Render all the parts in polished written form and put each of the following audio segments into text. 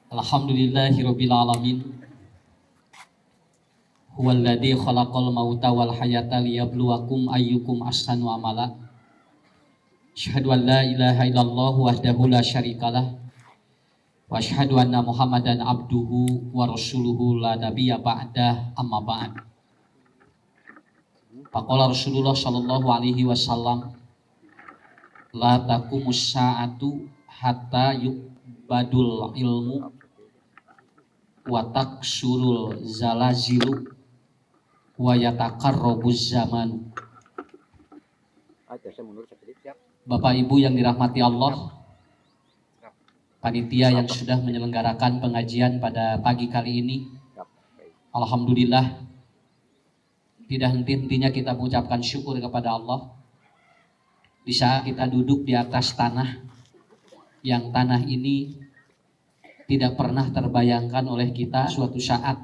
Alhamdulillahirabbil alamin. Huwallazi khalaqal mauta wal hayata liyabluwakum ayyukum ahsanu amala. Asyhadu an la ilaha illallah wahdahu la syarikalah wa asyhadu anna Muhammadan abduhu wa rasuluhu la nabiyya ba'dah amma ba'd. Faqala Rasulullah sallallahu alaihi wasallam la taqumus sa'atu hatta yu'badul ilmu wa taksurul zalazilu wa yatakarrabuz zamanu. Bapak Ibu yang dirahmati Allah, panitia yang sudah menyelenggarakan pengajian pada pagi kali ini, alhamdulillah, tidak henti-hentinya kita mengucapkan syukur kepada Allah di saat kita duduk di atas tanah yang tanah ini tidak pernah terbayangkan oleh kita suatu saat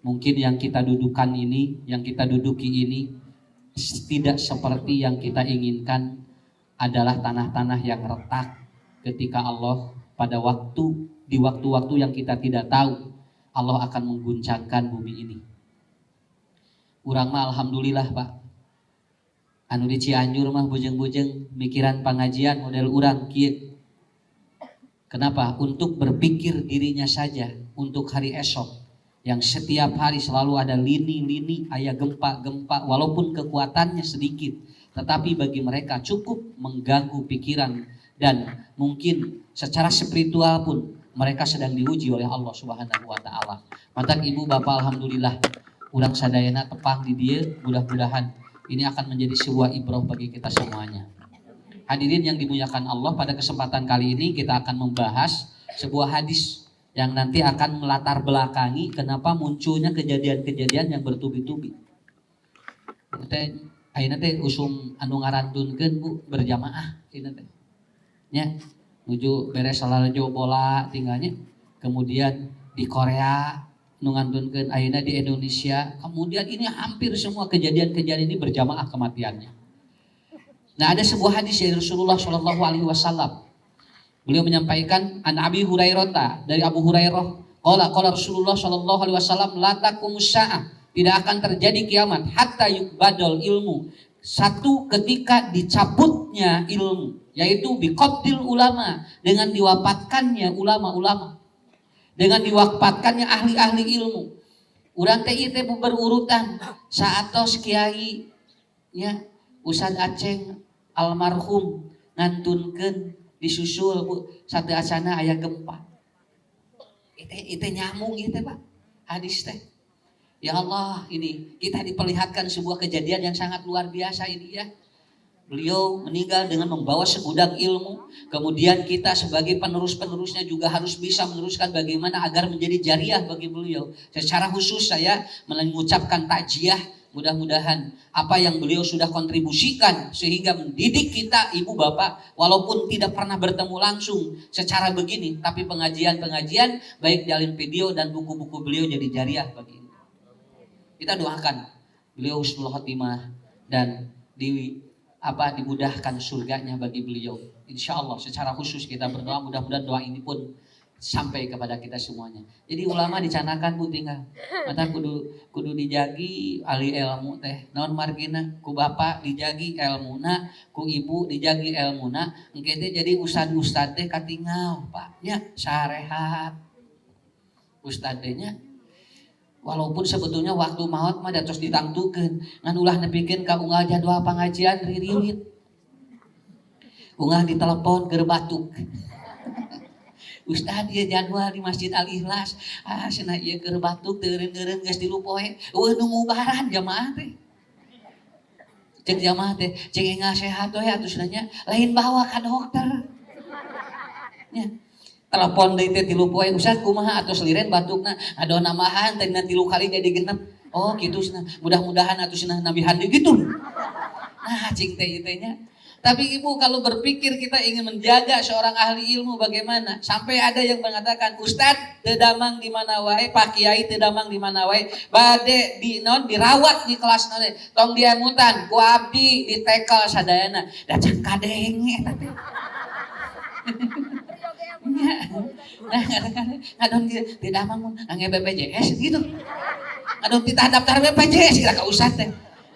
mungkin yang kita dudukan ini, yang kita duduki ini tidak seperti yang kita inginkan, adalah tanah-tanah yang retak ketika Allah pada di waktu-waktu yang kita tidak tahu Allah akan mengguncangkan bumi ini. Urang mah alhamdulillah Pak, anu di Cianjur mah bujeng-bujeng mikiran pengajian model urang kieu. Kenapa? Untuk berpikir dirinya saja untuk hari esok yang setiap hari selalu ada lini-lini, aya gempa-gempa, walaupun kekuatannya sedikit, tetapi bagi mereka cukup mengganggu pikiran dan mungkin secara spiritual pun mereka sedang diuji oleh Allah Subhanahu wa taala. Mantap Ibu Bapak, alhamdulillah urang sadayana tepang di dieu, mudah-mudahan ini akan menjadi sebuah ibrah bagi kita semuanya. Hadirin yang dimuliakan Allah, pada kesempatan kali ini kita akan membahas sebuah hadis yang nanti akan melatar belakangi kenapa munculnya kejadian-kejadian yang bertubi-tubi. Ayeuna teh usum anu ngarantunkeun Bu berjamaah cenah teh. Nya nuju beres salaljo bola tinggalnya. Kemudian di Korea nu ngantunkeun ayeuna di Indonesia. Kemudian ini hampir semua kejadian-kejadian ini berjamaah kematiannya. Nah, ada sebuah hadis dari Rasulullah Shallallahu Alaihi Wasallam. Beliau menyampaikan an Abi Hurairah, dari Abu Hurairah, qala Rasulullah Shallallahu Alaihi Wasallam, la taqumus saah, tidak akan terjadi kiamat hatta yubadul ilmu, satu ketika dicabutnya ilmu, yaitu biqabdil ulama, dengan diwafatkannya ulama-ulama, dengan diwafatkannya ahli-ahli ilmu. Urang teh ieu teh berurutan saatos kiai nya Ustaz Aceng almarhum ngantunkeun disusul Bu sateu acana aya gempa. Itu nyamung ieu teh Pak. Hadis teh. Ya Allah, ini kita diperlihatkan sebuah kejadian yang sangat luar biasa ini ya. Beliau meninggal dengan membawa segudang ilmu. Kemudian kita sebagai penerus-penerusnya juga harus bisa meneruskan bagaimana agar menjadi jariah bagi beliau. Secara khusus saya mengucapkan takziah. Mudah-mudahan apa yang beliau sudah kontribusikan sehingga mendidik kita ibu bapak, walaupun tidak pernah bertemu langsung secara begini, tapi pengajian-pengajian baik dalam video dan buku-buku beliau jadi jariah bagi kita. Kita doakan beliau husnul khotimah dan dimudahkan surganya bagi beliau. Insya Allah secara khusus kita berdoa, mudah-mudahan doa ini pun sampai kepada kita semuanya. Jadi ulama dicanakan Bu tinggal. Mata kudu dijagi ahli ilmu teh. Naon margina ku bapak dijagi ilmuna, ku ibu dijagi ilmuna. Engke teh jadi ustad teh katinggal, Pak. Nya sarehat. Ustad teh nya walaupun sebetulnya waktu maot mah datos ditangtukeun, ngan ulah nepikeun ka unggal jadwal pengajian ririwit. Unggal ditelepon keur batuk. Ustad ieu jadwal di Masjid Al-Ikhlas. Cenah ieu keur batuk teureun-teureun geus 3 poe. Eueuh nu ngubaran jamaah teh. Cek jamaah teh, cek enggak sehat we atuh cenah lain bawa ka dokter. Nya. Telepon deui teh 3 poe, Ustad kumaha atuh seliren batukna? Aduh namahan teh 3 kali jadi genep. Oh kitu cenah. Mudah-mudahan atuh cenah nabihan gitu. Nah cing teh ieu teh nya. Tapi Ibu kalau berpikir kita ingin menjaga seorang ahli ilmu bagaimana? Sampai ada yang mengatakan, Ustad teu damang di mana wae, Pak Kiai teu damang di mana wae, bade dirawat di kelas naon tong diamutan ku abdi di tekel sadayana. Da can kadenge teh. Nah, kadang-kadang ngadon tidak mau nge BPJS gitu. Ngadon kita daftar BPJS kira ka usah teh.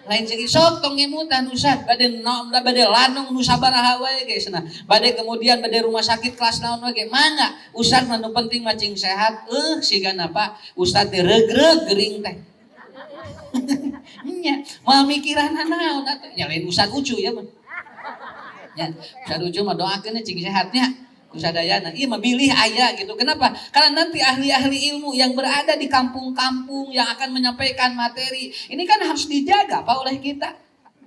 Lain segi sok tong ngemutan usah bade bade lanung nu sabaraha wae ge cenah. Bade kemudian bade rumah sakit kelas naon wae ge mangga. Usah nu penting macing sehat. Sigana Pak Ustad teh regreg gering teh. Nya, mal mikiranna naon atuh? Nya lain Ustad ucu ya mah. Ya, Ustad ucu mah doakeun cing sehatnya. Kusadayana, iya mah bilih aya gitu. Kenapa? Karena nanti ahli-ahli ilmu yang berada di kampung-kampung yang akan menyampaikan materi, ini kan harus dijaga Pak oleh kita.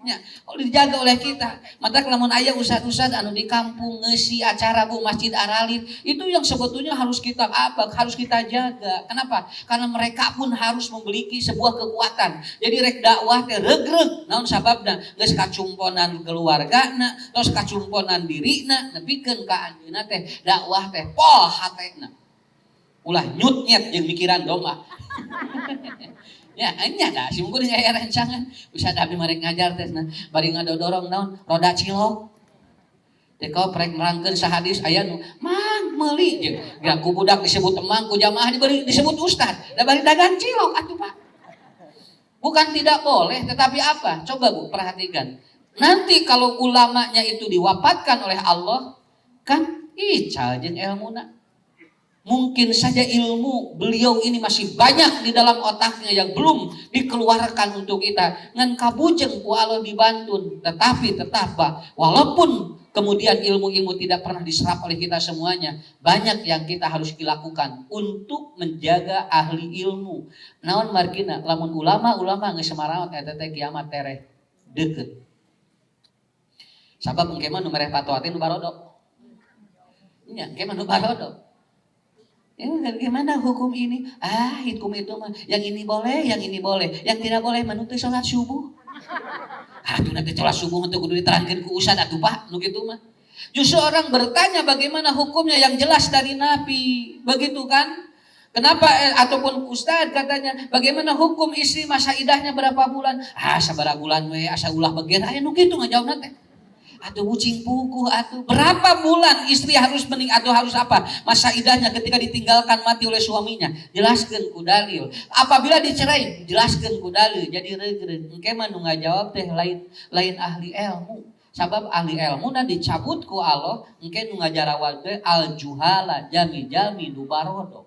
Ya, dijaga oleh kita. Mata lamun aya ustad-ustad anu di kampung ngeusi acara Bu Masjid Ar-Ralim, itu yang sebetulnya harus kita abak, harus kita jaga. Kenapa? Karena mereka pun harus memiliki sebuah kekuatan. Jadi rek dakwah teh regreg, naon sababna? Geus kacumponan keluargana, terus kacumponan dirina, nepikeun ka anjeunna teh dakwah teh poh hatena. Ulah nyut-nyet jeung mikiran domba. Ya, nya da sungguh aya rancangan usah abdi marek ngajar teh nah bari ngadodorong naon roda cilok teh koprek nerangkeun sahadis aya nu mang meuli jeung geura ku budak disebut emang ku jamaah diberi disebut ustad da bari dagang cilok atuh Pak. Bukan tidak boleh tetapi apa coba Bu perhatikan nanti kalau ulamanya itu diwafatkan oleh Allah kan ical jeung ilmuna. Mungkin saja ilmu beliau ini masih banyak di dalam otaknya yang belum dikeluarkan untuk kita. Ngan kabujeng ku Allah dibantun. Tetapi tetap Pak, walaupun kemudian ilmu-ilmu tidak pernah diserap oleh kita semuanya, banyak yang kita harus dilakukan untuk menjaga ahli ilmu. Naon margina, lamun ulama-ulama geus samaraot eta teh kiamat tereh deukeut. Sabab engke mah nu mereh fatwa teh nu barodo. Nya, engke mah nu barodo. Gimana hukum ini? Hukum itu mah yang ini boleh, yang ini boleh, yang tidak boleh menuntut sholat subuh. Aduh nanti sholat subuh untuk kudu diterangkeun ku ustad atuh Pak, nu kitu mah. Justru orang bertanya bagaimana hukumnya yang jelas dari Nabi, begitu kan? Kenapa ataupun ustad katanya bagaimana hukum istri masa idahnya berapa bulan? Sabaraha bulan we asa ulah begen aya nu kitu ngajawabna teh. Atau ucing puku atau berapa bulan istri harus atau harus apa masa idahnya ketika ditinggalkan mati oleh suaminya jelaskan ku dalil apabila dicerai jelaskan ku dalil jadi regreg engke mah nu ngajawab teh lain ahli ilmu sabab ahli ilmu na dicabut ku Allah engke nu ngajarawat teh al juhala jami nu barodo.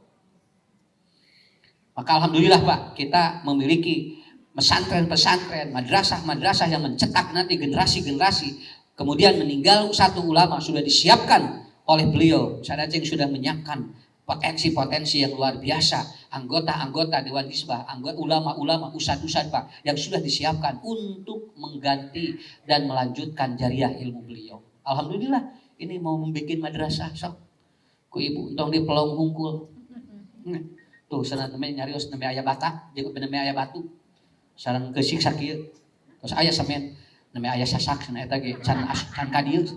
Maka alhamdulillah Pak kita memiliki pesantren-pesantren madrasah-madrasah yang mencetak nanti generasi-generasi. Kemudian meninggal satu ulama sudah disiapkan oleh beliau. Sadacing sudah menyiapkan potensi-potensi yang luar biasa. Anggota-anggota Dewan Hizbah, anggota ulama-ulama, ustad-ustad Pak yang sudah disiapkan untuk mengganti dan melanjutkan jariah ilmu beliau. Alhamdulillah ini mau membuat madrasah sok. Ku ibu entong di pelong hungkul. Tuh sana namanya nyarios namanya aya bata, jeung namanya aya batu. Sareng geusik sakieu. Terus aya semen. Namanya ayah sasak sana eta ge can kadieu.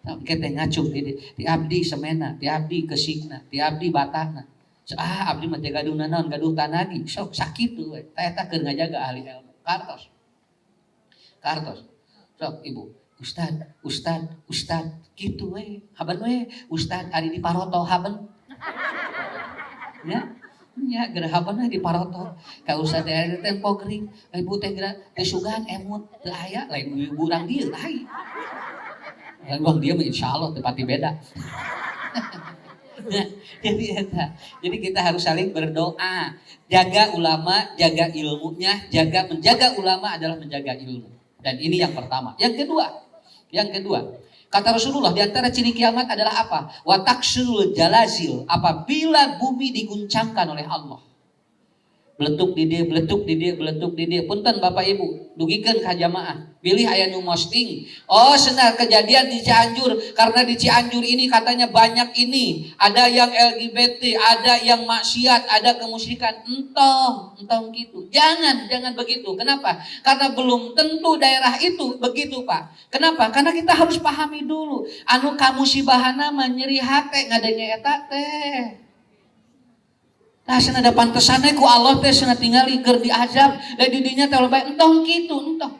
Engke teh ngacuh ti abdi semena, ti abdi kesikna, ti abdi batahna. Abdi mah teh gaduhna naon gaduh tanagi, sok sakitu we. Eta keur ngajaga ahli ilmu. Kartos. Sok ibu, ustad kitu we. Haben we, ustad ari di paroto haben. Ya. Nya gerahaban di paroto ka ustad teh tempo gering ibu teh geura teh sugan emut teu aya lain ibu urang dieu lain bang dia mah insyaallah teu pati beda. Jadi kita harus saling berdoa jaga ulama jaga ilmunya menjaga ulama adalah menjaga ilmu dan ini yang pertama. Yang kedua kata Rasulullah di antara ciri kiamat adalah apa? Wa taksurul jalazil, apabila bumi diguncangkan oleh Allah. Beletuk di dia. Punten Bapak Ibu, dugikeun ka jamaah. Pilih aya nu posting. Oh, senar kejadian di Cianjur karena di Cianjur ini katanya banyak ini, ada yang LGBT, ada yang maksiat, ada kemusyrikan. Entong gitu. Jangan begitu. Kenapa? Karena belum tentu daerah itu begitu, Pak. Kenapa? Karena kita harus pahami dulu. Anu kamusibahana mah nyeri hate ngadenge eta teh. Nah, sana ada pantesannya ku Allah teh sana tinggali keur diazab da di dinya teh bae entong kitu entong.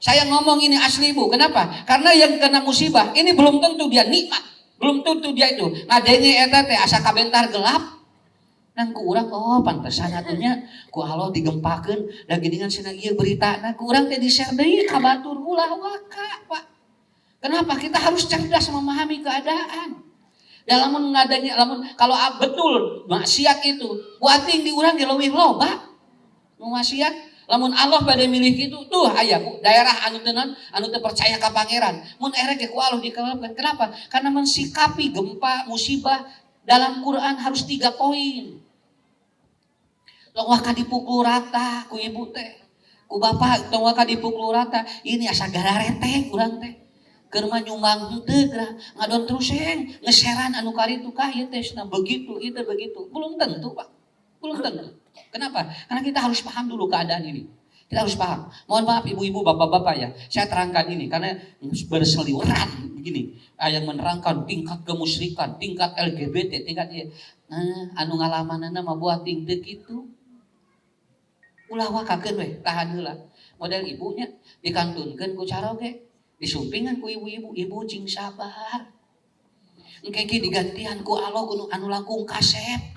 Saya ngomong ini asli Bu, kenapa? Karena yang kena musibah ini belum tentu dia nikmat. Belum tentu dia itu ngadenge eta teh asa kabentar gelap. Nang ku urang oh pantesan atunya ku Allah digempakeun da geuningan cenah ieu beritana ku urang teh di-share deui ka batur ulah waka, Pak. Kenapa kita harus cerdas memahami keadaan? Dalam ngadenge lamun kalau betul maksiat itu buating di urang ge leuwih loba. Nu maksiat lamun Allah pada milih gitu tuh aya daerah anu teu percaya ka pangeran mun erek ge ku Allah dikelapkeun. Kenapa? Karena mensikapi gempa musibah dalam Quran harus 3 poin. Tong waka dipukul rata ku ibu teh, ku bapak tong waka dipukul rata. Ini asa gararete urang teh. Keur mah nyumbang henteu ngadon terus ngeseran anu karitu ka ieu teh begitu ieu teh begitu. Belum tentu, Pak. Belum tentu. Kenapa? Karena kita harus paham dulu keadaan ini. Kita harus paham. Mohon maaf ibu-ibu, bapak-bapak ya. Saya terangkan ini karena berseliweran begini. Yang menerangkan tingkat kemusyrikan, tingkat LGBT, tingkat anu ngalamanana mah buat tinggi gitu. Ulah wakakeun we, tahan heula. Model ibunya dikantunkeun ku caroge, disumpingan ku ibu-ibu, ibu cing sabar. Engke ge digantian ku Allah kudu anu langkung kasep.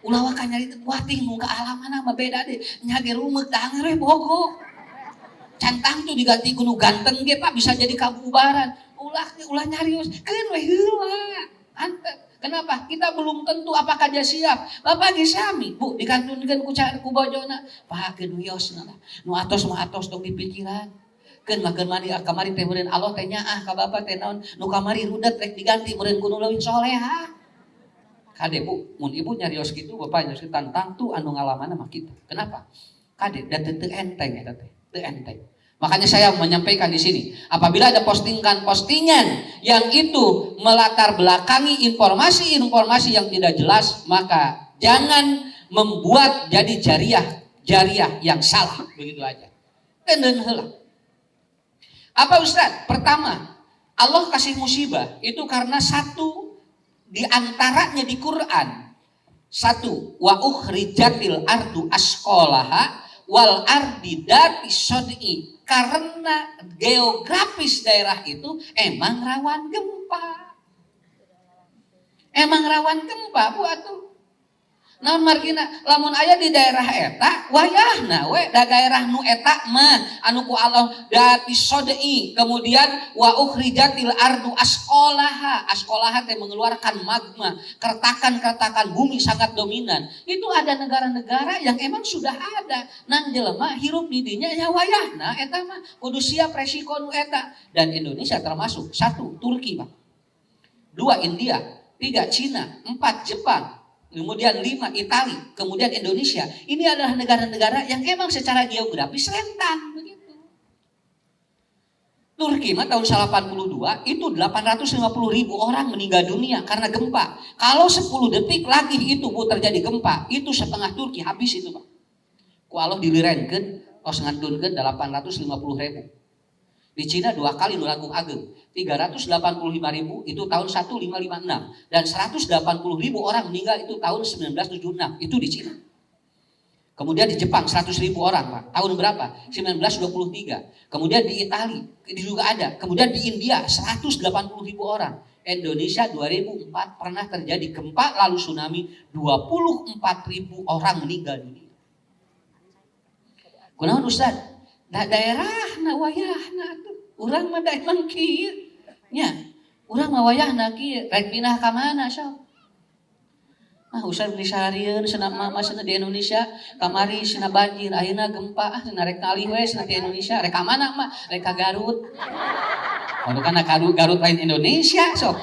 Ulah waka nyari buating muka alamana mah beda deh. Nya ge rumeuk danger we bogo. Cantang tuh diganti kudu ganteng ge Pak bisa jadi kabubaran. Ulah nyarios keun we heula. Antep. Kenapa? Kita belum tentu apakah dia siap. Bapak ge sami, Bu, dikantunkeun ku bojona. Pakeun wiosna lah. Nu atos mah atos tong dipikiran. Keun mah keun mari kamari teh meureun Allah teh nyaah ka bapak teh naon nu kamari rudet rek diganti meureun kudu leuwih solehah. Kade Bu, mun ibu nyarios gitu, bapak nyarios tantang tuh anu ngalaman sama kita. Kenapa? Kade, dan teu enteng ya teh, teu enteng. Makanya saya menyampaikan di sini, apabila ada postingan yang itu melatar belakangi informasi-informasi yang tidak jelas, maka jangan membuat jadi jariah yang salah, begitu aja. Teuneun heula. Apa Ustaz? Pertama, Allah kasih musibah itu karena satu di antaranya di Quran. Satu, wa ukhrijatil ardu asqalaha wal ardi dati sod'i. Karena geografis daerah itu emang rawan gempa. Emang rawan gempa Bu atuh. Naon margina lamun aya di daerah eta wayahna we da daerah nu eta mah anu ku Allah dati sod'i. Kemudian wa ukhrijatil ardu asqalaha. Asqalaha teh mengeluarkan magma, kertakan-kertakan bumi sangat dominan. Itu ada negara-negara yang emang sudah ada nang jelema hirup di dinya nya wayahna eta mah kudu siap resiko nu eta. Dan Indonesia termasuk. 1 Turki, Pak. 2 India, 3 Cina, 4 Jepang, kemudian 5 Italia, kemudian Indonesia. Ini adalah negara-negara yang emang secara geografis rentan begitu. Turki mah tahun 82 itu 850.000 orang meninggal dunia karena gempa. Kalau 10 detik lagi itu Bu terjadi gempa, itu setengah Turki habis itu Pak. Ku Allah dilirenkeun tos ngadunkeun 850.000. Di Cina 2 kali nu langkung ageng. 385.000 itu tahun 1556 dan 180.000 orang meninggal itu tahun 1976 itu di Cina. Kemudian di Jepang 100.000 orang Pak. Tahun berapa? 1923. Kemudian di Italia juga ada. Kemudian di India 180.000 orang. Indonesia 2004 pernah terjadi gempa lalu tsunami 24.000 orang meninggal dunia. Kunaon Ustaz? Daerah na wayahna tuh. Urang mah da emang kieu. Nya, urang mah wayahna kieu, rek pindah ka mana sok? Usah beli seharian cenah mama cenah di Indonesia, kamari cenah banjir, ayeuna gempa, cenah rek kalih we cenah di Indonesia, rek ka mana mah? Rek ka Garut. Kalau kana Garut lain Indonesia sok.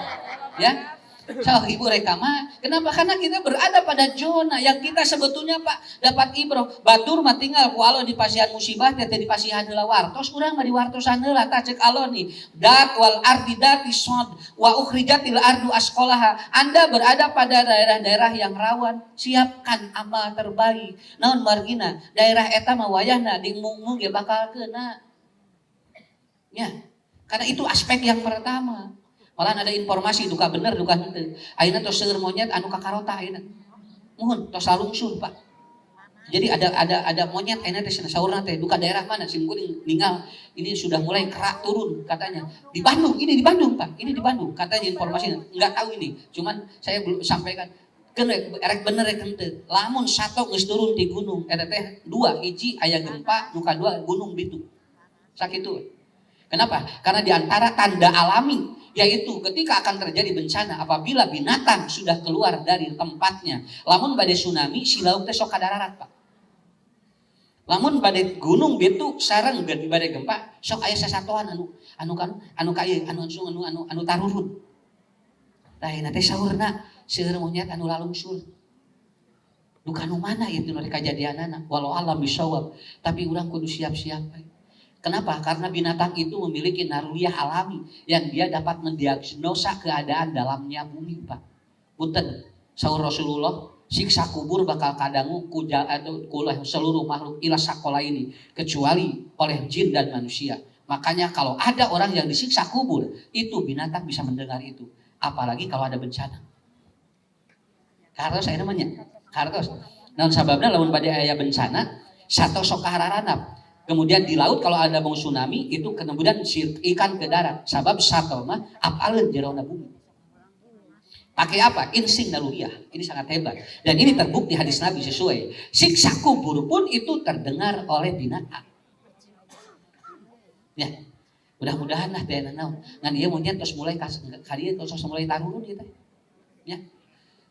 Ya. So, ibu rekama, kenapa? Karena kita berada pada zona yang kita sebetulnya Pak dapat ibroh. Batur mah tinggal ku Allah di pasihan musibah teh di pasihan heula wartos, urang mah di wartosan heula tah ceuk Allah nih. Dat wal ardi dati sod wa ukhrijatil ardu asqalaha. Anda berada pada daerah-daerah yang rawan, siapkan amal terbaik. Naon margina, daerah eta mah wayahna dimungmung ge bakal kena. Ya. Karena itu aspek yang pertama. Malah ada informasi duka bener duka henteu. Ayeuna tos seueur monyet anu kakarota ayeuna. Muhun tos salungsun Pak. Jadi ada monyet enak teh saurna teh duka daerah mana sim kuring ninggal ini sudah mulai kerak turun katanya di Bandung, ini di Bandung Pak, ini di Bandung katanya informasinya, nggak tahu ini, cuman saya belum sampaikan kan erek bener rek henteu lamun sato geus turun di gunung eta teh dua hiji aya gempa nuka dua gunung bitu sakitu. Kenapa? Karena di antara tanda alami yaitu ketika akan terjadi bencana apabila binatang sudah keluar dari tempatnya. Lamun badai tsunami si laut teh sok kadararat Pak. Lamun badai gunung gitu sareng badai gempa sok aya sasatoan anu kaya anu tarurun. Tah ieu teh saurna seueur monyet anu lalungsul. Duka nu mana ieu nu kajadianana walau alam bisawab tapi urang kudu siap-siap. Kenapa? Karena binatang itu memiliki naruliyah alami yang dia dapat mendiagnosa keadaan dalamnya bumi, Pak. Punten, saur Rasulullah, siksa kubur bakal kadangu ku seluruh makhluk ila sakola ini kecuali oleh jin dan manusia. Makanya kalau ada orang yang disiksa kubur, itu binatang bisa mendengar itu. Apalagi kalau ada bencana. Karena saya namanya, karena naon sababna lamun bade aya bencana, sato sok kaharanap. Kemudian di laut kalau ada mau tsunami itu kemudian ikan ke darat. Sabab sato mah apaleun jerona bumi. Pakai apa? Insting naluriah. Ini sangat hebat. Dan ini terbukti hadis Nabi sesuai. Siksa kubur pun itu terdengar oleh binatang. Ya, mudah-mudahan lah teh naon. Ngan ieu monyet terus mulai kadieu terus mulai tarurun gitu. Ya.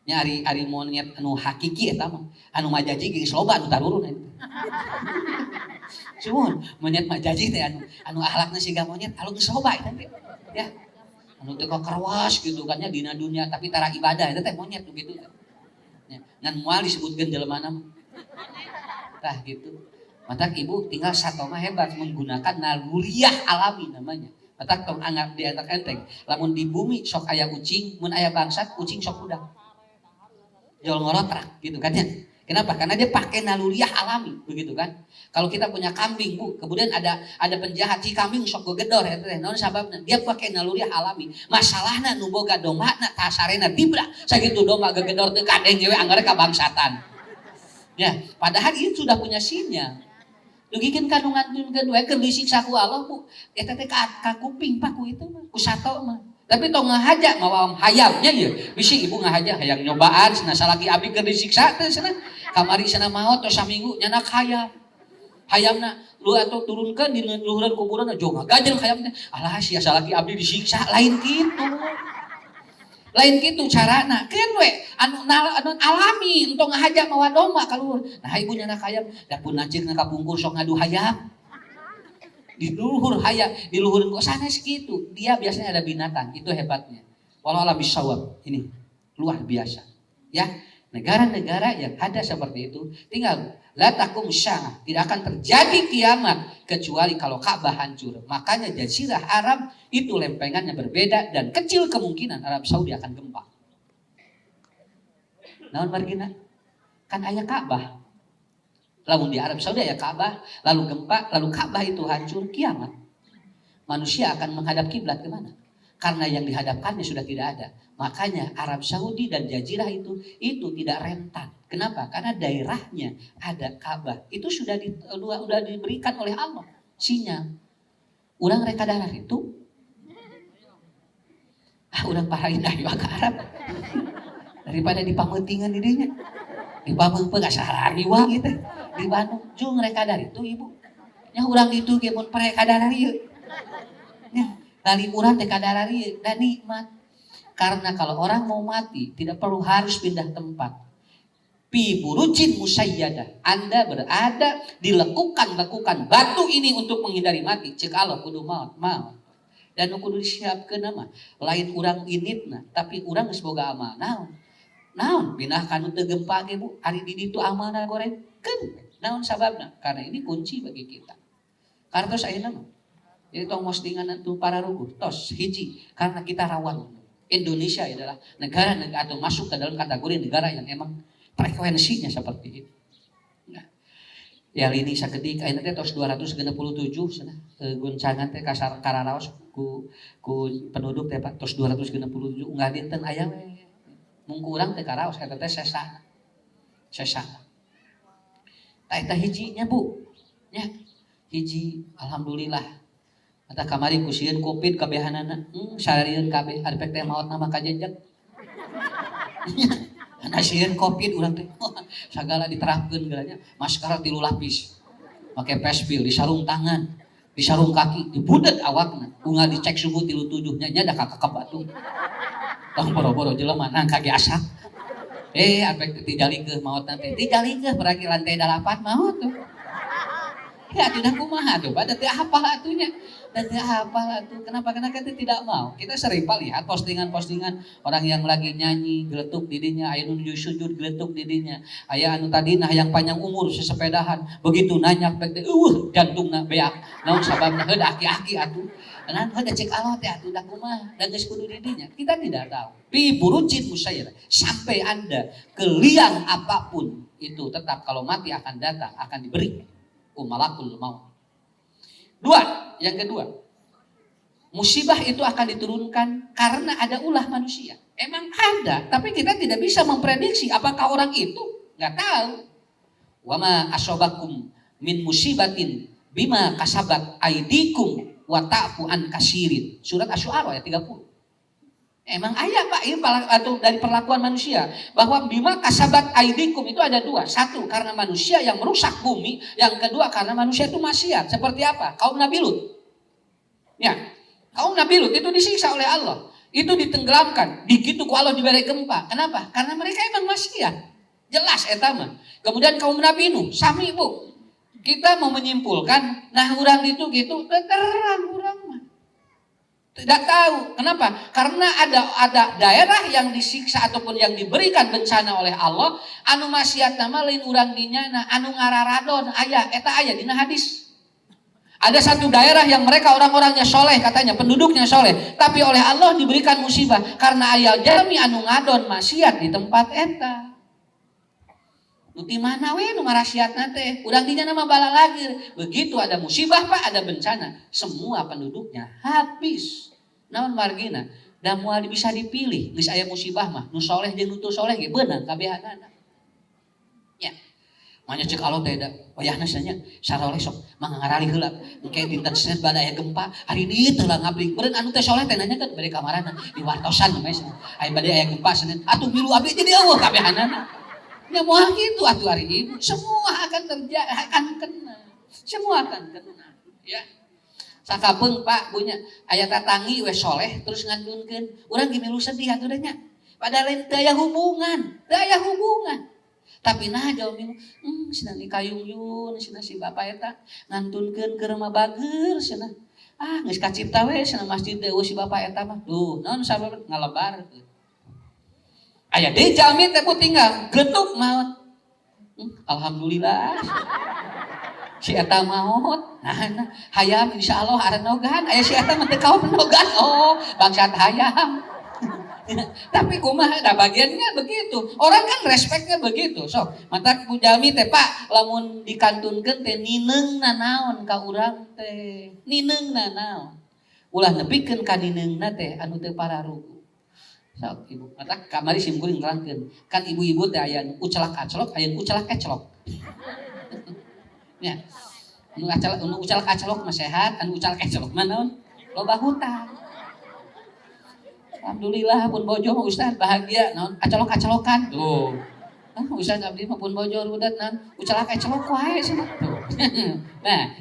Nya ari monyet anu hakiki eta mah. Anu majaji geus loba anu tarurun. Cuman monyet majaji teh anu akhlakna siga monyet anu geus loba eta teh. Ya. Anu teh kakarwas gitu kan nya dina dunia tapi tara ibadah eta teh monyet gitu. Ya. Ngan moal disebutkeun jeleumana mah. Tah gitu. Matak ibu tinggal sato mah hebat menggunakan naluriah alami namanya. Matak tong anggap di anak enteng. Lamun di bumi sok aya ucing, mun aya bangsat ucing sok udah. Jol ngorotrak gitu kan ya. Kenapa? Karena dia pakai naluriah alami begitu kan. Kalau kita punya kambing Bu, kemudian ada penjahat si kambing sok gegedor eta teh naon sababna? Dia pakai naluriah alami. Masalahna nu boga dombana tah sarena dibra. Sakitu domba gegedor teu kadeng we anggere kabangsatan. Ya, padahal itu sudah punya sinyal. Dugikeun kandungan we keur disiksa ku Allah Bu. Eta teh ka kuping Pak ku itu mah, ku sato mah. Tapi tong ngahaja mawa hayamnya ya. Bisi ibu ngahaja hayang nyobaan cenah salaki abdi keur disiksa teh cenah. Kamari cenah maot tos saminggu nyanak hayam. Hayamna lu atuh turunkeun di luhureun kuburan aja ngagajeng hayam teh. Alah sia salaki abdi disiksa lain kitu. Lain kitu carana. Keun we anu alami entong ngahaja mawa domba kaluhur. Nah ibu nyanak hayam da pun lanceukna kapungkur sok ngadu hayam. Di luhur hayam, di luhur kok sanes gitu. Dia biasanya ada binatang, itu hebatnya. Walau alam bisawab, ini luar biasa. Ya, negara-negara yang ada seperti itu, tinggal la takum sya'ah, tidak akan terjadi kiamat kecuali kalau Ka'bah hancur. Makanya Jazirah Arab itu lempengannya berbeda dan kecil kemungkinan Arab Saudi akan gempa. Naon margina? Kan aya Ka'bah. Lalu di Arab Saudi ya Ka'bah, lalu gempa, lalu Ka'bah itu hancur, kiamat. Manusia akan menghadap kiblat kemana? Karena yang dihadapkannya sudah tidak ada. Makanya Arab Saudi dan Jazirah itu tidak rentan. Kenapa? Karena daerahnya ada Ka'bah. Itu sudah diberikan oleh Allah sinyal. Urang reka darar itu, urang parahin ayo ke Arab daripada dipametingan dirinya. Dipamengpeung kasarari wah gitu. Di Bandung jeung reka dari itu ibu. Nya urang itu ge mun pare kadarari ieu. Nya liburan teh kadarari dan nikmat. Karena kalau orang mau mati tidak perlu harus pindah tempat. Fi burujin musayyadah. Anda berada di lekukan batu ini untuk menghindari mati. Cek Allah kudu maut. Dan kudu disiapkeun mah. Lain urang initna, tapi urang geus boga amal. Naon pindah kanu teu gempa ge Bu, ari di ditu amalna goreng. Naon sababna? Karena ini kunci bagi kita. Karena tos ayeuna mah. Jadi tong mostingan itu para ruguh. Tos hiji karena kita rawan. Indonesia adalah negara atau masuk ke dalam kategori negara yang emang frekuensinya seperti itu. Nah, ya ini sakedik ayeuna teh tos 267 cenah guncangan teh kasar kararaos ku penduduk teh Pak tos 267 unggah dinten aya we. Mung urang teh karaos eta teh sesa. Eta hijinya Bu. Ya. Hiji alhamdulillah. Eta kamari kusieun Covid kabehanana. Sararieun kabeh arepek teh maot nama kajejeg. Nasieun Covid urang teh. Sagala diterapkeun geulanya. Masker 3 lapis. Make face shield, disarung tangan, disarung kaki, dibudet awakna. Unggal dicek suhu 37 nya da kakak batu. Tong boro-boro jelema nang kage asak. Apek dijalikeun maot nanti. Dijalikeun peragi lantai 8 maot tuh. Ya tidak kumaha tuh, pada teu hafal atunya. Dan teu hafal atuh. Kenapa? Karena kita tidak mau. Kita sering lihat postingan-postingan orang yang lagi nyanyi geletuk didinya, aya nu sujud geletuk didinya. Aya anu tadina yang panjang umur sesepedahan, begitu nanya pek teh jantungna beak. Naon sababna heuh aki-aki atuh. Nan heuh cek Allah teh atuh da kumaha, da geus kudu didinya. Kita tidak tahu. Fi burujin musyayyarah. Sampai Anda ke liang apapun itu tetap kalau mati akan datang, akan diberi malakul maut. Yang kedua, musibah itu akan diturunkan karena ada ulah manusia. Emang ada, tapi kita tidak bisa memprediksi apakah orang itu, nggak tahu. Wa ma asobakum min musibatin bima kasabat aidikum wa ta'fu an kasirin. Surat Asy-Syu'ara ayat 30. Emang ayat Pak, ini atau dari perlakuan manusia bahwa bima kasabat aidikum itu ada 2. 1 karena manusia yang merusak bumi, yang kedua karena manusia itu maksiat. Seperti apa? Kaum Nabi Lut. Ya, kaum Nabi Lut itu disiksa oleh Allah, itu ditenggelamkan, digitu ku Allah diberi gempa. Kenapa? Karena mereka emang maksiat. Jelas eta mah. Kemudian kaum Nabi Nuh, sami Bu. Kita mau menyimpulkan, nah urang itu gitu, terang urang mah. Tidak tahu. Kenapa? Karena ada daerah yang disiksa ataupun yang diberikan bencana oleh Allah, anu maksiat nama lain urang dinyana, anu ngararadon aya eta aya dina hadis. Ada satu daerah yang mereka orang-orangnya soleh, katanya penduduknya soleh, tapi oleh Allah diberikan musibah karena aya jalmi anu ngadon maksiat di tempat eta. Nu di mana we nu marasiatna teh? Urang dinyana mah bala lagi. Begitu ada musibah Pak, ada bencana, semua penduduknya habis. Naon margina? Da moal bisa dipilih, geus aya musibah mah, nu soleh jeung nu teu soleh ge beunang kabehanana. Ya. Manya cek Allah teh da wayahna nya saroleh sok mangarali heula engke dinten Senin bada aya gempa hari ini teh lah ngabring beureun anu teh soleh teh nanyakeun bade kamarana di wartosan mah aya bade aya gempa Senin atuh milu abdi jadi eueuh kabehanana. Ya moal kitu atuh hari ini semua akan terjadi, akan kena. Semua akan kena, ya. Sakapeung Pak punya aya tatangi we soleh terus ngandunkeun urang ge milu sedih atuh nya. Padahal teu aya hubungan, Tapi nah jauh milu, cenah ni kayung-yun, cenah si bapak eta ngantunkeun keur mah bager cenah. Geus kacipta we cenah masjid teh si bapak eta mah. Duh, naon sabab ngalebar. Aya deui jalmi teh tinggal gletuk maot. Alhamdulillah. Si eta maot. Nah, hayam insyaallah arep nogan, aya si eta mah teu kaon nogan. Oh, bangsat hayam. Tapi kumaha da bagiannya begitu. Orang kan respeknya begitu. So, mata jalmi teh Pak, lamun dikantunkeun teh nineungna naon ka urang teh. Nineungna naon? Ulah nepikeun ka nineungna teh anu teu pararugu. Sok Ibu, mata kamari simkuring nerangkeun. Kan ibu-ibu teh aya ucelak acelok, aya ucelak ecelok. Ya. Anu ucelak acelok mah sehat, anu ucelak ecelok mah naon? Loba hutang. Alhamdulillah pun bojo mah Ustaz bahagia naon acelok-acelokan tuh. Ustaz abdi mah pun bojo rudet naon ucelak acelok wae cenah tuh. Nah,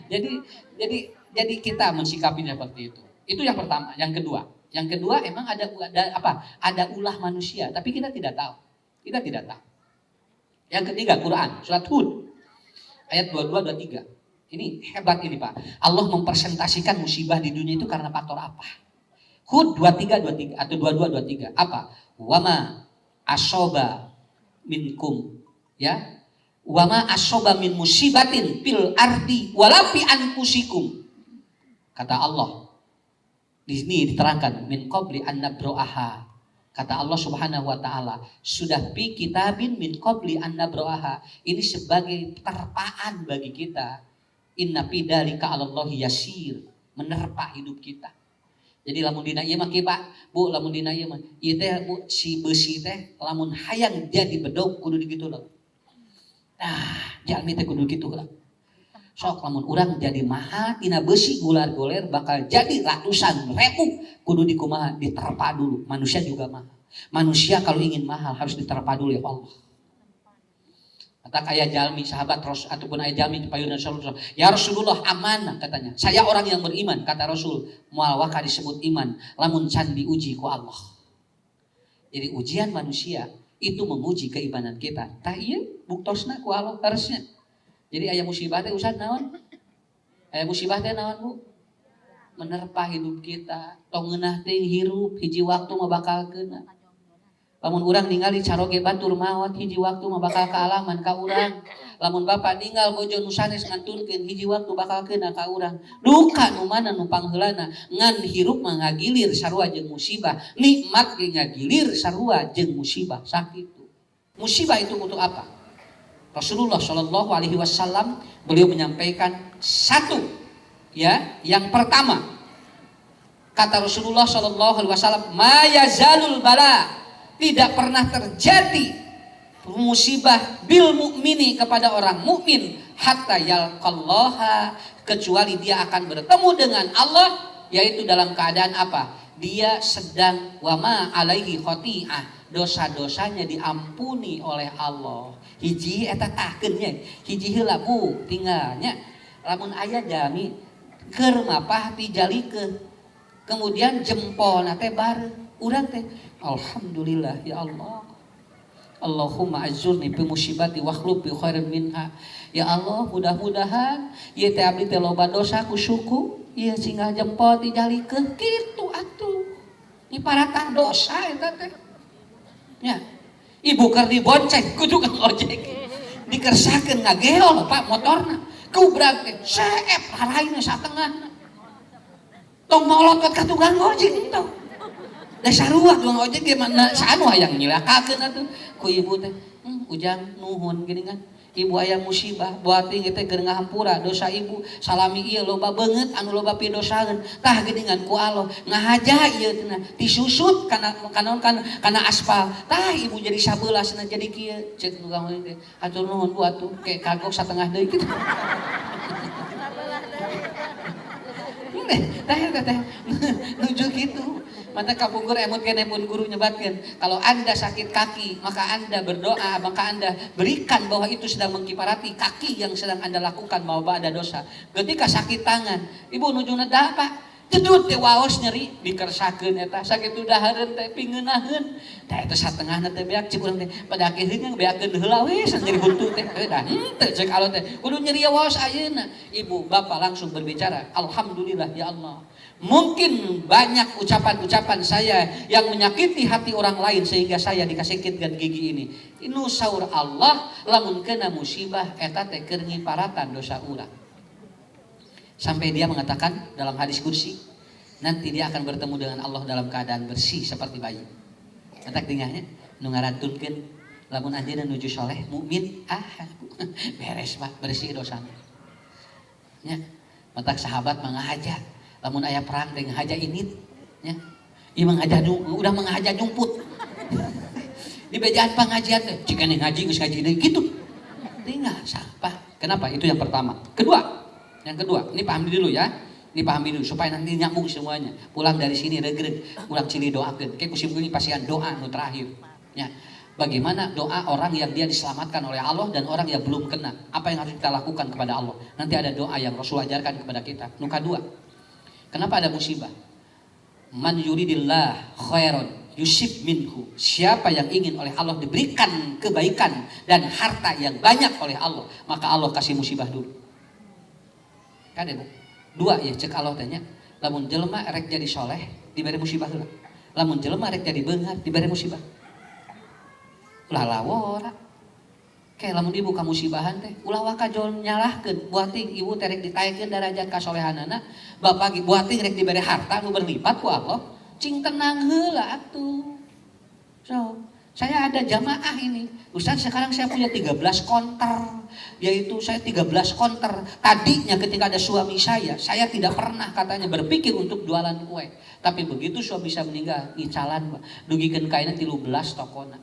jadi kita mensikapinya seperti itu. Itu yang pertama, yang kedua. Yang kedua emang ada apa? Ada ulah manusia, tapi kita tidak tahu. Kita tidak tahu. Yang ketiga Quran, surat Hud ayat 22 23. Ini hebat ini Pak. Allah mempresentasikan musibah di dunia itu karena faktor apa? Hud 23 atau 22 23 apa? Wama asoba minkum ya. Wama asoba min musibatin fil ardi walafi anfusikum. Kata Allah. Di sini diterangkan min qabli an nabroaha. Kata Allah Subhanahu wa taala, sudah fi kitabin min qabli an nabroaha. Ini sebagai terpaan bagi kita. Inna fi dzalika 'alallahi yasir, menerpa hidup kita. Jadi lamun dina ieu mah kieu Pak, Bu, lamun dina ieu mah ieu teh Bu si besi teh lamun hayang jadi bedog kudu dikitu loh. Nah, jalmi teh kudu kitu lah. Sok lamun urang jadi mahal tina besi gular-goler bakal jadi ratusan ribu, kudu dikumaha diterpa dulu. Manusia juga mahal. Manusia kalau ingin mahal harus diterpa dulu ya Allah. Kata ayah jalmi sahabat Rasul ataupun ayah jalmi payunan Rasulullah, ya Rasulullah amanah katanya. Saya orang yang beriman kata Rasul. Moal waka disebut iman, lamun can diuji ku Allah. Jadi ujian manusia itu menguji keimanan kita. Tah iya buktosna ku Allah harusnya. Jadi aya musibah teh usah naon? Aya musibah teh naon Bu? Menerpa hidup kita. Tong ngeunah teh hirup hiji waktu mah bakal keuna. Lamun urang ningali caroge batur maot hiji waktu mah bakal kaalaman ka urang. Lamun bapa ninggal bojo nu sanes ngantunkeun hiji waktu bakal keuna ka urang. Duka nu mana nu pangheulana ngan hirup mah ngagilir sarua jeung musibah, nikmat ge ngagilir sarua jeung musibah sakitu. Musibah itu untuk apa? Rasulullah Shallallahu Alaihi Wasallam beliau menyampaikan satu, ya, yang pertama kata Rasulullah Shallallahu Alaihi Wasallam, ma yazalul bala, tidak pernah terjadi musibah bil mukmini kepada orang mukmin hatta yalqallaha, kecuali dia akan bertemu dengan Allah, yaitu dalam keadaan apa? Dia sedang wama alaihi khoti'ah, dosa-dosanya diampuni oleh Allah. Hiji eta tahkeun nya, hiji heula Bu tinggalnya lamun aya jami keur mapah ti jalikeun. Kemudian jempolna teh bareu urang teh alhamdulillah ya Allah. Allahumma ajurni fi musibati wa akhlub bi khairin minha. Ya Allah, mudah-mudahan ieu teh abdi teh loba dosa ku suku, ieu singgah jempol ti jalikeun kitu atuh. Ini paratah dosa eta teh. Ya. Ibu keur dibonceng ku tukang ojek. Dikersakeun ngageol Pak motorna. Kubrak teh seep haraina satengahna. Tong molot ka tukang ojek tong. Da sarua tukang ojek ge mana sanu hayang nyilakakeun atuh ku ibu teh. Ujang nuhun gini kan. Ibu aya musibah, buating teh keur ngahampura dosa ibu. Salami ieu loba beungeut anu loba pidosaeun. Tah geuningan ku Allah ngahaja ieu teh disusut kana aspal. Tah ibu jadi sabelasna jadi kieu. Ceuk nu gawe teh. Hatur nuhun Bu atuh, ke kagok satengah deui kitu. Tah eta teh nuju kitu. Mata kabungkur emut kene pun guru nyebatkeun, kalau Anda sakit kaki, maka Anda berdoa, maka Anda berikan bahwa itu sedang mengkiparati kaki yang sedang Anda lakukan bahwa ada dosa. Ketika sakit tangan, ibu nujuna da apa? Jedut teh waos nyeri dikersakeun eta, sakit udahareun teh pingeunahkeun. Tah eta satengahna teh beak cik urang teh pada akhirnya beakeun heula we nyeri buntu teh. Dah henteu cek Allah teh. Kudu nyeri waos ayeuna. Ibu, bapak langsung berbicara, alhamdulillah ya Allah. Mungkin banyak ucapan-ucapan saya yang menyakiti hati orang lain sehingga saya dikasihkeun gigi ini. Inu saur Allah lamun kena musibah eta teh keur ngiparatan dosa urang. Sampai dia mengatakan dalam hadis kursi, nanti dia akan bertemu dengan Allah dalam keadaan bersih seperti bayi. Kata tinggalnya nu ngarantunkeun lamun anjeunna nuju soleh mukmin beres Pak, bersih dosana. Nya, matak sahabat mangahaja lamun aya perang teh ngahaja init nya. Ieu udah mengahaja jumput. Di bejaan pengajian teh cikeun ngaji geus ngaji deui kitu. Tinggal sampah. Kenapa? Itu yang pertama. Yang kedua, ini pahami dulu ya. Ini pahami dulu supaya nanti nyambung semuanya. Pulang dari sini regreg, pulang cili doakeun. Kayak kusimkulin pasian doa nu terakhir. Ya. Bagaimana doa orang yang dia diselamatkan oleh Allah dan orang yang belum kena. Apa yang harus kita lakukan kepada Allah? Nanti ada doa yang Rasul ajarkan kepada kita. Nu kedua, kenapa ada musibah? Man yuridillah khairan yusib minhu. Siapa yang ingin oleh Allah diberikan kebaikan dan harta yang banyak oleh Allah, maka Allah kasih musibah dulu. Kan Bu? Dua ya cek Allah tanya. Lamun jelema rek jadi soleh diberi musibah heula. Lamun jelema rek jadi beunghar diberi musibah. Ulah lawora. Kayak lamun ibu ka musibahan teh ulah waka jol nyalahkeun buating ibu teh rek ditaekeun derajat kasolehanana, bapak buating rek diberi harta nu berlipat ku Allah. Cing tenang heula atuh. So, saya ada jamaah ini. Ustaz sekarang saya punya 13 konter. Yaitu saya 13 konter. Tadinya ketika ada suami saya tidak pernah katanya berpikir untuk jualan kue. Tapi begitu suami saya meninggal, ngicalan Pak. Dugikeun kaina 13 tokona.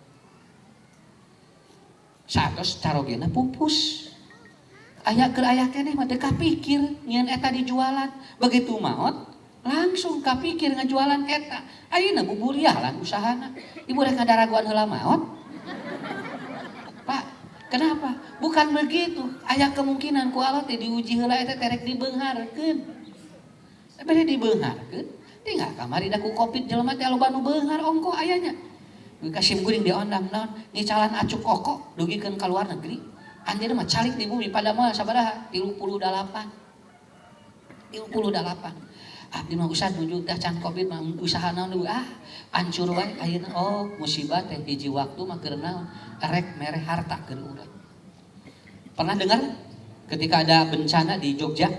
Satos carogena pupus. Aya keur aya keneh mah teu kapikir nyeun eta dijualan. Begitu maot langsung kapikir ngajualan eta. Ayeuna buburiah lah usahana. Ibu rek ngadaраguan heula maot. Pak, kenapa? Bukan begitu. Aya kemungkinan ku Allah teh diuji heula eta terek dibeungharkeun. Bade dibeungharkeun. Tinggal kamari da ku Covid jelema teh loba nu beunghar ongko ayanya. Kasim kuring diondam naon ngicalan acuk kokok dugikeun ka luar negeri. Anjeun mah calik di bumi pada moal sabaraha 38. 38. Abdi mah usah nuju teh can Covid mah usaha naon dulu hancur wae ayeuna. Oh, musibah teh hiji waktu mah keur naon? Rek mere harta keur urang. Pernah dengar ketika ada bencana di Jogja?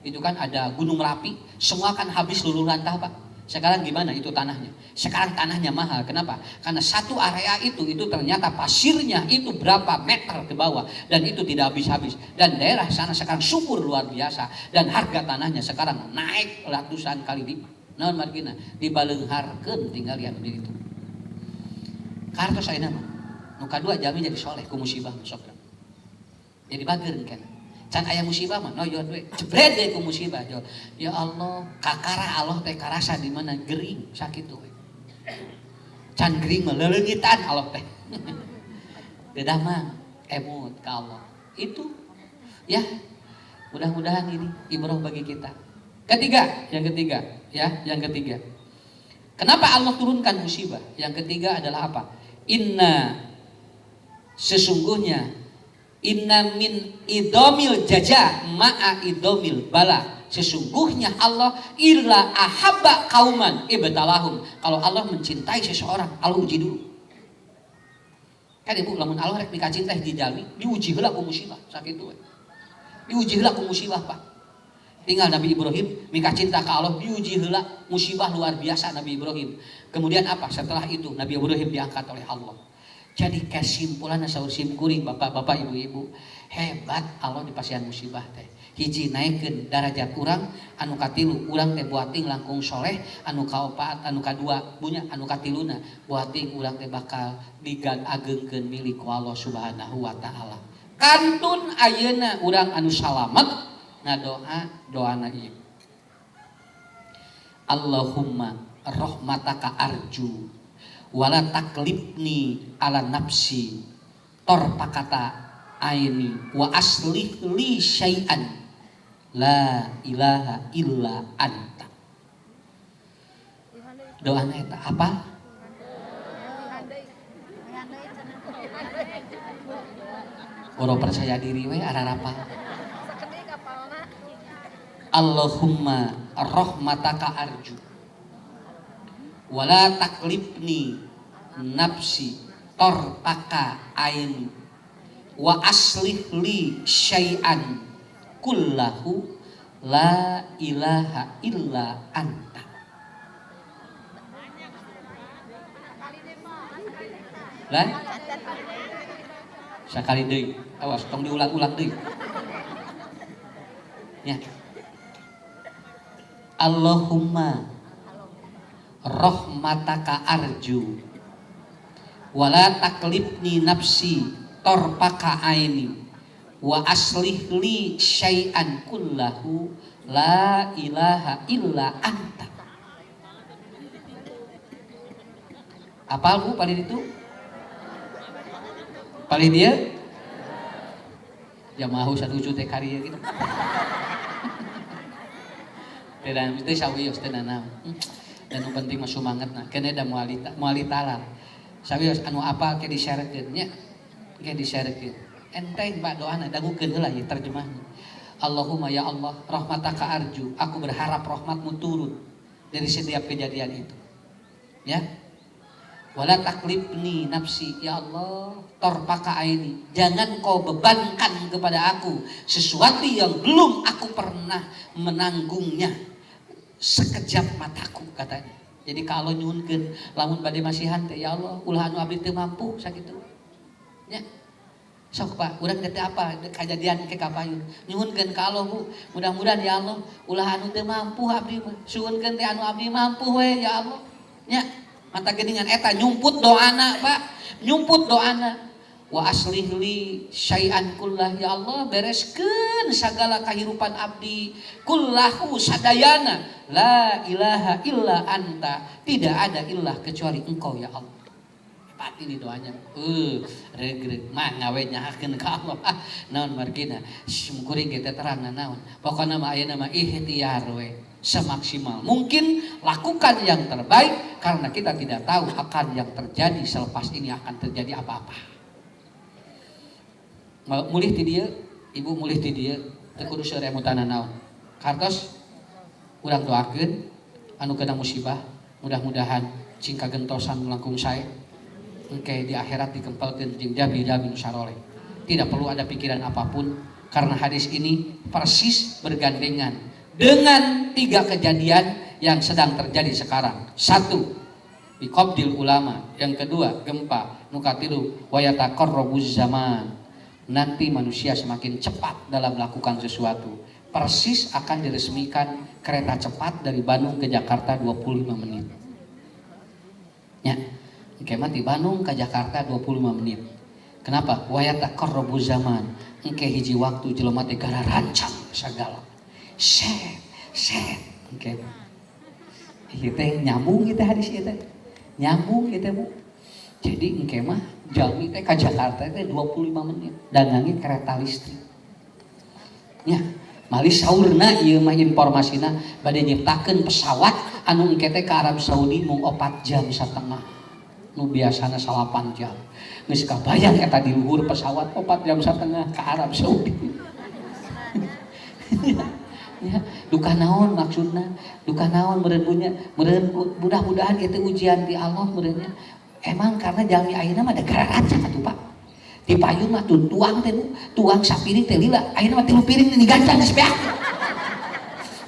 Itu kan ada Gunung Merapi, semua kan habis luluh lantah Pak. Sekarang gimana itu tanahnya? Sekarang tanahnya mahal. Kenapa? Karena satu area itu ternyata pasirnya itu berapa meter ke bawah dan itu tidak habis-habis. Dan daerah sana sekarang subur luar biasa dan harga tanahnya sekarang naik ratusan kali lipat. Naon margina dibaleungharkeun tinggal anu di ditu. Kartos ayeuna mah. Nu kadua jami jadi soleh ku musibah sok. Jadi bageun kan. Can aya musibah mah noyon we jebret deui ku musibah jo. Ya Allah, kakara Allah teh karasa di mana gering sakitu we. Can gering mah leuleugitan Allah teh. Dedah mah emut ka Allah. Itu ya. Mudah-mudahan ini ibrah bagi kita. Yang ketiga. Kenapa Allah turunkan musibah? Yang ketiga adalah apa? Sesungguhnya Inna min idomil jaja ma'a idomil bala. Sesungguhnya Allah illa ahabba kauman ibtalahum. Kalau Allah mencintai seseorang, Allah uji dulu. Kan ibu lamun Allah rek dikacintai di jalmi, diuji heula ku musibah sakitu we. Diuji heula ku musibah Pak. Tinggal Nabi Ibrahim mika cinta ka Allah, diuji heula musibah luar biasa Nabi Ibrahim. Kemudian apa? Setelah itu Nabi Ibrahim diangkat oleh Allah. Jadi kesimpulan saur sim kuring bapak-bapak ibu-ibu, hebat Allah di pasian musibah teh. Hiji naikeun darajat urang, anu katilu urang teh buating langkung soleh, anu kaopat, anu kadua punya, anu katiluna buating urang teh bakal diagengkeun milik Allah Subhanahu wa taala. Kantun ayeuna urang anu salamet ngadoa doana ieu. Allahumma rahmataka arju wala taklibni ala nafsi torpakata aini wa aslih li syai'an la ilaha illa anta. Doanya eta apa? Oro percaya diri we ararapa. Allahumma rahmataka arju wala taklibni nafsi torpaka aini wa aslih li syai'an kullahu la ilaha illa anta. Lan sakali deui awas tong diulang-ulang deui nya. Allahumma rahmataka arju wala taklibni nafsi torpaka aini wa aslih li syai'an kullahu la ilaha illa anta. Apal bu paling itu? Paling dia? Ya mau satu juta karya gitu. Dan itu sawios tenanam. Dan yang penting mah sumanget nah kene da moali talar sawios anu apa ke disyarekeun nya ke disyarekeun enteng Pak doana dangukeun heula ieu terjemahna. Allahumma ya Allah rahmataka arju, aku berharap rahmatmu turun dari setiap kejadian itu ya. Wala taklibni nafsi, ya Allah torpaka aini, jangan kau bebankan kepada aku sesuatu yang belum aku pernah menanggungnya sekejap mataku katanya. Jadi kalau nyuhunkeun lamun bade masihan teh ya Allah ulah anu abdi teu mampu sakitu nya. Sok Pak urang teh apa kejadian ke kapayun nyuhunkeun ka Allah Bu, mudah-mudahan ya Allah ulah anu teu mampu abdi mah suhunkeun teh anu abdi mampu we ya Allah nya. Mata geuningan eta nyumput doana Pak, nyumput doana. wa aslih li syai'an kullah ya Allah bereskeun sagala kahirupan abdi kullahu sadayana la ilaha illa anta tidak ada ilah kecuali engkau ya Allah. Hebat ini doanya. Regreg mah ngawe nyahakeun ka Allah. Naon margina simkuring kita terang naon. Pokona mah aya nama ikhtiar we semaksimal mungkin lakukan yang terbaik karena kita tidak tahu akan yang terjadi selepas ini akan terjadi apa-apa. Mulih ti dieu, ibu mulih ti dieu, teu kudu saremutana naon. Kartos urang doakeun anu kena musibah, mudah-mudahan cing kagentosan langkung sae. Engke di akhirat dikempelkeun jeung jabi-jabi nu saroleh. Tidak perlu ada pikiran apapun karena hadis ini persis bergandengan dengan 3 kejadian yang sedang terjadi sekarang. 1. Biqabdil ulama, yang kedua gempa, nu katilu wa yataqarrabuz zaman. Nanti manusia semakin cepat dalam melakukan sesuatu. Persis akan diresmikan kereta cepat dari Bandung ke Jakarta 25 menit. Ya, kemah di Bandung ke Jakarta 25 menit. Kenapa? Wa yataqarrabuz zaman. Engke hiji waktu jelema teh gara rancang sagala. Set. Engke. Ieu teh nyambung kita hadis ieu teh. Nyambung kita Bu. Jadi engke mah jalmi teh ka Jakarta teh 25 menit dagangi kereta listrik. Nya, mali saurna ieu mah informasina bade nyiptakeun pesawat anu engke teh ka Arab Saudi mung 4 jam setengah. Nu biasana 8 jam. Geus kabayang eta di luhur pesawat 4 jam setengah ka Arab Saudi. Ya, duka naon maksudna? Duka naon meureun mudah-mudahan itu ujian di Allah meureunnya. Emang karena jalmi ayeuna mah da gara rancang atuh Pak. Di payung mah tuang teh tuang sapiring teh lila, ayeuna mah 3 piring digancang geus beak.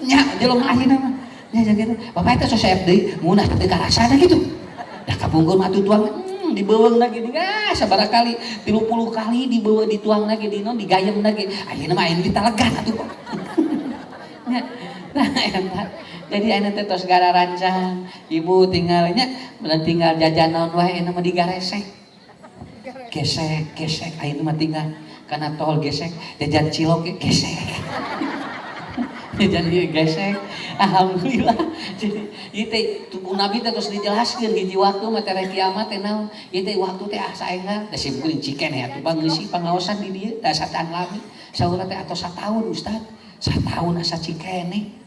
Nya jelema ayeuna mah. Nya jadi bapak eta sosep deui munah teh karasana gitu. Da kabungkur mah tuang dibeweung lagi sabaraha kali 30 kali dibewe dituang lagi dino digayem lagi. Ayeuna mah ayeuna ditalegan atuh Pak. Nya nah eta jadi ayeuna teh tos gara rancang, ibu tinggalnya tinggal jajan naon wae ayeuna mah digaresek. Gesek ayeuna mah tinggal kana tol gesek, jajan cilok gesek. Jajan ieu gesek. Alhamdulillah. Jadi ieu teh tubuh Nabi teh tos dijelaskeun hiji waktu mah teh kiamat teh naon. Ieu teh waktu teh saenga da simkuring cikene atuh pangeusi pangaosan di dieu da sataan lami. Saurna teh atos 1 tahun Ustaz. 1 tahun asa cikene.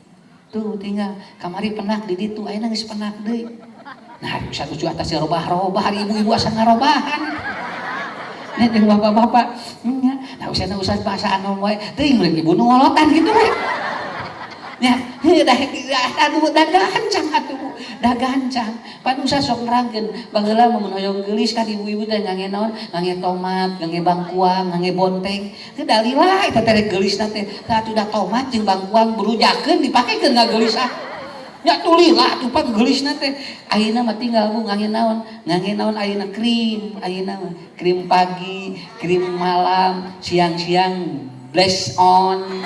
Tuh tinggal kamari penak di ditu ayeuna geus penak deui. Nah, bisa tuju atas robah-robah hari ibu-ibu asa ngarobahan. Nya jeung bapak-bapak nya, nah usahna usah bahasa anu wae teuing meureun ibu nu ngolotan kitu we. Nya, dah gancang atuh, dah gancang. Pan usah sok nerangkeun, baheula mun hoyong geulis ka ibu-ibu teh ngangge naon? Ngangge tomat, ngangge bangkuang, ngangge bonteng. Teu dalila eta teh geulisna teh. Atuh da tomat jeung bangkuang berujakeun dipakekeun ka geulis ah. Nya tulila atuh Pak geulisna teh. Ayeuna mah tinggal Bu ngangge naon? Ngangge naon ayeuna krim, ayeuna mah krim pagi, krim malam, siang-siang blash on.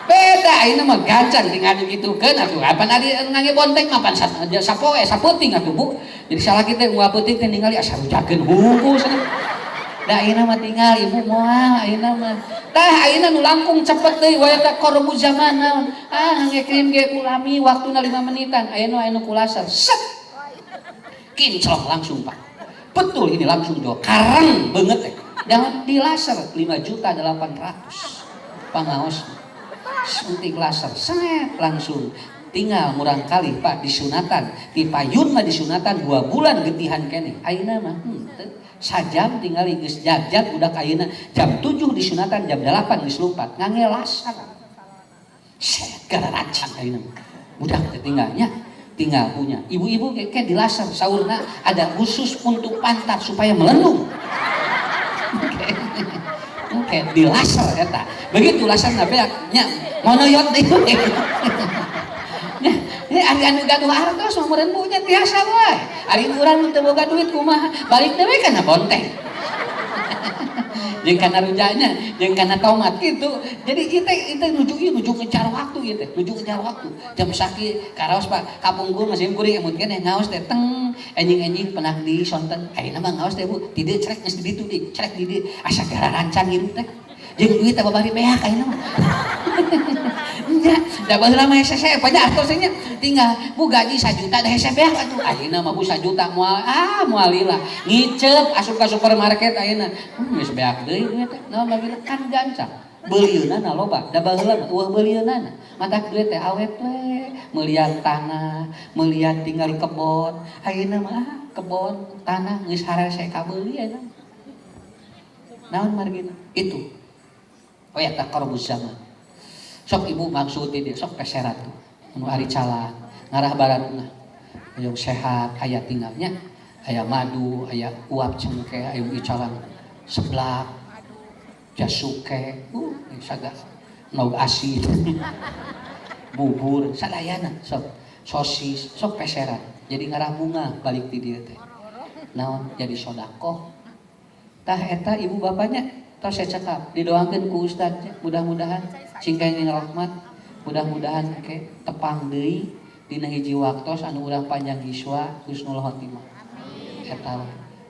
Beda ayeuna mah gancang tinggal digitukeun atuh. Apan ari ngangge bonteng mah pan sapoe sapeuting atuh Bu. Jadi salah kita unggal peuting teh ningali asa rujakeun hungkul cenah. Da ayeuna mah tinggal ibu moal ayeuna mah. Tah ayeuna nu langkung cepet deui we teh korbu zaman naon. Ngangge krim ge ulami waktuna 5 menitan. Ayeuna ku laser. Set. Kinclong langsung Pak. Betul ini langsung jauh. Karang banget teh. Jangan di laser 5.800.000. Pangaos. Suntik laser, set langsung tinggal murang kali Pak disunatan di payun mah disunatan 2 bulan getihan kene ayeuna mah sajam tinggal geus jajak budak ayeuna jam 7 disunatan jam 8 geus lumpat ngangge laser set gara rancang ayeuna budak teh tinggal punya ibu-ibu kayak di laser saurna ada khusus untuk pantat supaya melendung. Oke, di laser eta. Begitu laser beaknya monoyot itu. Nya ari anu gaduh artos mah meureun punya tiasa wae. Ari urang teu boga duit kumaha? Balik dewe kana bonteng. jeung kana rujanya jeung kana tomat gitu. Jadi kita nuju ngejar waktu gitu, nuju ngejar waktu. Jam sakit karaos Pak, kapungkur masih kuring emut keneh ngaos teh teng enjing-enjing pernah di sonten. Ayeuna mah ngaos teh Bu, ti dieu crek geus di ditu di, crek di dieu asa gara rancang hirup teh. Jeung duit teh babari beak ayeuna mah. Nya, da baheula mah hese panya atosnya tinggal Bu gaji 1 juta da hese beak atuh. Ayeuna mah Bu 1 juta moal lila. Ngicep asup ka supermarket ayeuna. Geus beak deui duit teh. Naon lagi kan gancang. Beulieunana loba, da baheula mah eueuh beulieunana. Matak duit teh awet we, meuliean tanah, meuliean tinggal kebon. Ayeuna mah kebon, tanah geus harese ka beuli ayeuna. Naon margina? Itu. Oh ya taqarrubuz zaman. Sok ibu maksud dia sok peserat tuh anu ari calan ngarah baratna aya sehat aya tinggalnya aya madu aya uap cengkeh aya icalan seblak jasuke saga nog asin bubur sadayana sok sosis sok peserat jadi ngarah bunga balik ti dieu teh naon jadi sedekah tah eta ibu bapaknya tos saya cakap didoakeun ku ustaz mudah-mudahan cingkeng rahmat mudah-mudahan ke tepang deui dina hiji waktos anu urang panjang yuswa husnul khotimah eta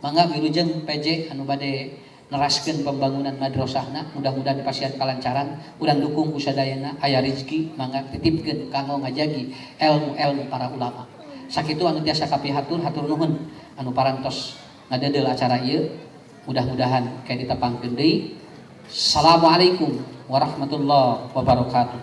mangga wilujeng PJ anu bade neraskeun pembangunan madrasahna mudah-mudahan pasieun kalancaran urang dukung ku sadayana aya rezeki mangga titipkeun kanggo ngajagi ilmu-ilmu para ulama sakitu anu tiasa kapihatur hatur nuhun anu parantos ngadeudel acara ieu mudah-mudahan kayak ditepangkeun deui. Assalamualaikum warahmatullahi wabarakatuh.